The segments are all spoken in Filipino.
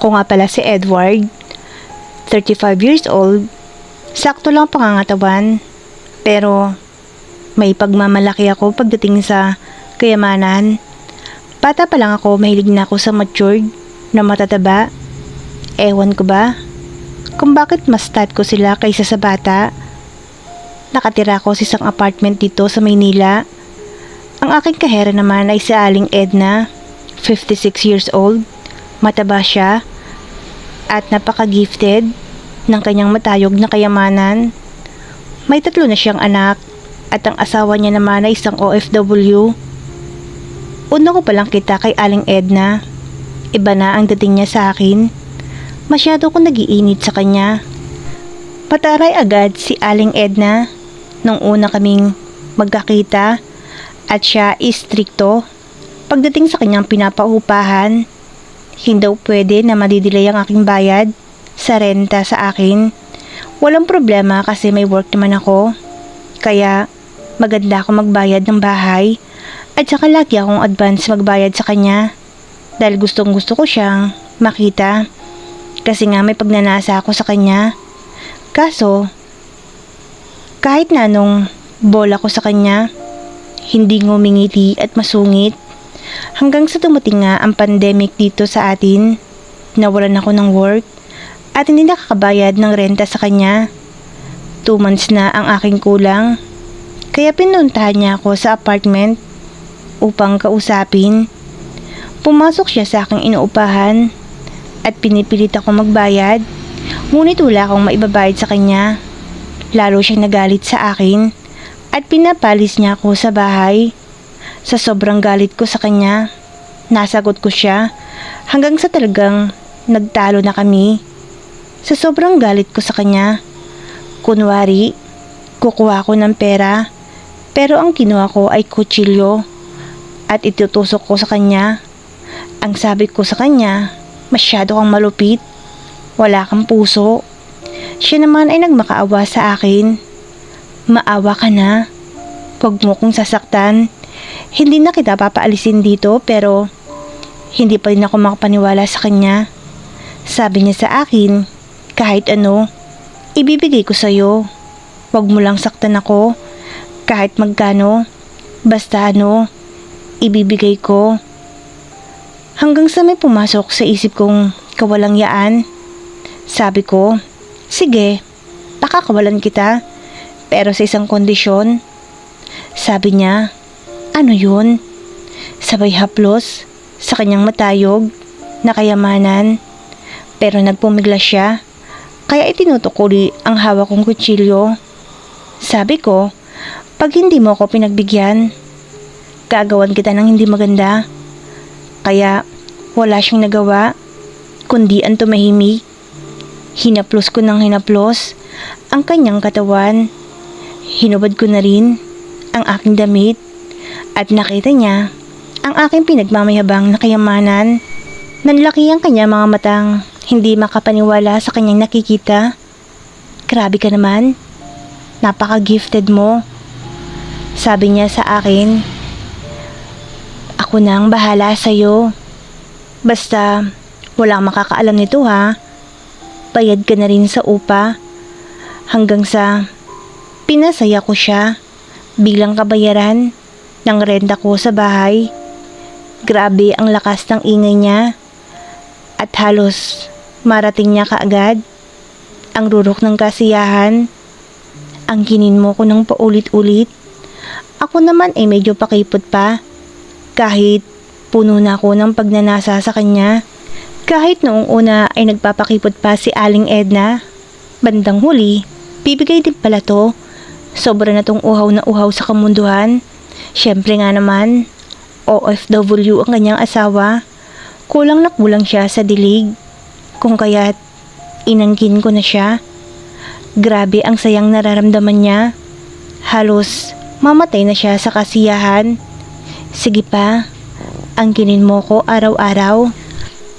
Ako nga pala si Edward, 35 years old, sakto lang pangangatawan, pero may pagmamalaki ako pagdating sa kayamanan. Bata pa lang ako, mahilig na ako sa matured na matataba. Ewan ko ba kung bakit mas type ko sila kaysa sa bata. Nakatira ako sa isang apartment dito sa Maynila. Ang aking kahera naman ay si Aling Edna, 56 years old. Mataba siya at napaka-gifted ng kanyang matayog na kayamanan. May 3 na siyang anak at ang asawa niya naman ay isang OFW. Una ko palang kita kay Aling Edna. Iba na ang dating niya sa akin. Masyado ko nagiinit sa kanya. Pataray agad si Aling Edna nung una kaming magkakita at siya istrikto pagdating sa kanyang pinapaupahan. Hindi daw pwede na madidelay ang aking bayad sa renta sa akin. Walang problema kasi may work naman ako. Kaya maganda ako magbayad ng bahay at saka lagi akong advance magbayad sa kanya dahil gustong gusto ko siyang makita kasi nga may pagnanasa ako sa kanya. Kaso kahit na anong bola ko sa kanya, hindi ngumingiti at masungit. Hanggang sa dumating nga ang pandemic dito sa atin, nawalan ako ng work at hindi nakakabayad ng renta sa kanya. 2 months na ang aking kulang. Kaya pinuntahan niya ako sa apartment upang kausapin. Pumasok siya sa aking inuupahan at pinipilit ako magbayad. Ngunit wala akong maibabayad sa kanya. Lalo siyang nagalit sa akin at pinapalis niya ako sa bahay. Sa sobrang galit ko sa kanya, nasagot ko siya hanggang sa talagang nagtalo na kami. Sa sobrang galit ko sa kanya, kunwari, kukuha ko ng pera, pero ang kinuha ko ay kutsilyo at itutusok ko sa kanya. Ang sabi ko sa kanya, masyado kang malupit, wala kang puso. Siya naman ay nagmakaawa sa akin. Maawa ka na, huwag mo kong sasaktan. Hindi na kita papaalisin dito pero hindi pa rin ako makapaniwala sa kanya. Sabi niya sa akin, kahit ano, ibibigay ko sa'yo. Huwag mo lang saktan ako. Kahit magkano, basta ano, ibibigay ko. Hanggang sa may pumasok sa isip kong kawalang yaan. Sabi ko, sige, pakakawalan kita, pero sa isang kondisyon. Sabi niya, ano yun? Sabay haplos sa kanyang matayog na kayamanan. Pero nagpumigla siya, kaya itinutukuli ang hawak kong kutsilyo. Sabi ko, pag hindi mo ako pinagbigyan, gagawan kita ng hindi maganda. Kaya wala siyang nagawa, kundi ang tumahimik. Hinaplos ko ng hinaplos ang kanyang katawan. Hinubad ko na rin ang aking damit. At nakita niya ang aking pinagmamayabang na kayamanan. Nanlaki ang kanya mga matang hindi makapaniwala sa kanyang nakikita. Grabe ka naman, napaka-gifted mo. Sabi niya sa akin, ako nang bahala sa'yo. Basta walang makakaalam nito ha. Bayad ka na rin sa upa. Hanggang sa pinasaya ko siya bilang kabayaran ng renta ko sa bahay. Grabe ang lakas ng ingay niya at halos marating niya kaagad ang rurok ng kasiyahan. Ang ginin mo ko ng paulit-ulit. Ako naman ay medyo pakipot pa kahit puno na ako ng pagnanasa sa kanya. Kahit noong una ay nagpapakipot pa si Aling Edna, bandang huli, bibigay din pala to. Sobra na tong uhaw na uhaw sa kamunduhan. Siyempre nga naman, OFW ang kanyang asawa. Kulang na kulang siya sa dilig. Kung kaya't inangkin ko na siya. Grabe ang sayang nararamdaman niya. Halos mamatay na siya sa kasiyahan. Sige pa, angkinin mo ko araw-araw.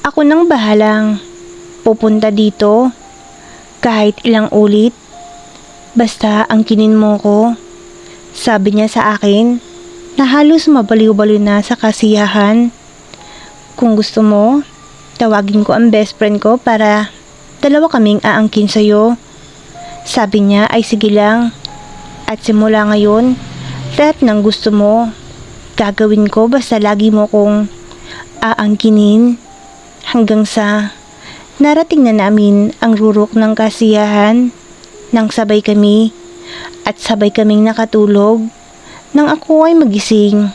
Ako nang bahalang pupunta dito kahit ilang ulit. Basta angkinin mo ko. Sabi niya sa akin na halos mabaliw-baliw na sa kasiyahan. Kung gusto mo, tawagin ko ang best friend ko para dalawa kaming aangkin sa'yo. Sabi niya ay sige lang. At simula ngayon, lahat ng gusto mo, gagawin ko basta lagi mo kong aangkinin. Hanggang sa narating na namin ang rurok ng kasiyahan nang sabay kami at sabay kaming nakatulog. Nang ako ay magising,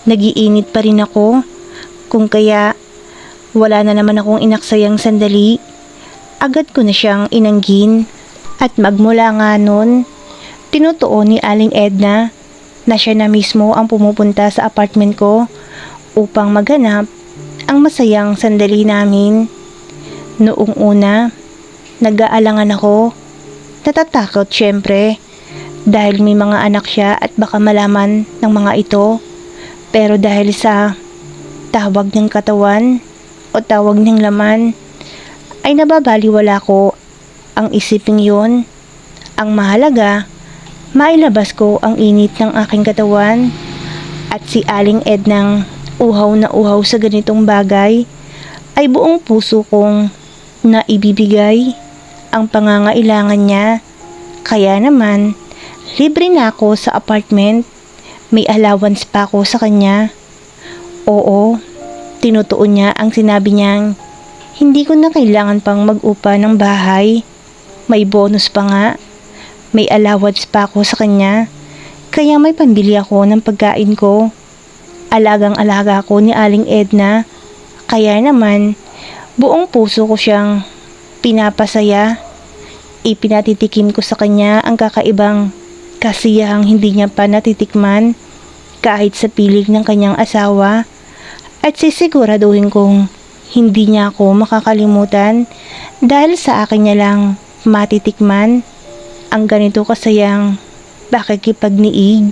nagiinit pa rin ako. Kung kaya wala na naman akong inaksayang sandali, agad ko na siyang inanggin. At magmula nga nun, tinutuon ni Aling Edna na siya na mismo ang pumupunta sa apartment ko upang maghanap ang masayang sandali namin. Noong una, nag-aalangan ako. Natatakot syempre dahil may mga anak siya at baka malaman ng mga ito. Pero dahil sa tawag ng katawan o tawag ng laman, ay nababaliwala ko ang isiping yun. Ang mahalaga, mailabas ko ang init ng aking katawan. At si Aling Ednang uhaw na uhaw sa ganitong bagay ay buong puso kong naibibigay ang pangangailangan niya. Kaya naman, libre na ako sa apartment. May allowance pa ako sa kanya. Oo, tinutuon niya ang sinabi niyang hindi ko na kailangan pang mag-upa ng bahay. May bonus pa nga. May allowance pa ako sa kanya. Kaya may pambili ako ng pagkain ko. Alagang-alaga ko ni Aling Edna. Kaya naman, buong puso ko siyang pinapasaya. Ipinatitikim ko sa kanya ang kakaibang kasiyahang hindi niya pa natitikman kahit sa piling ng kanyang asawa. At sisiguraduhin kong hindi niya ako makakalimutan dahil sa akin niya lang matitikman ang ganito kasayang pakikipagniig.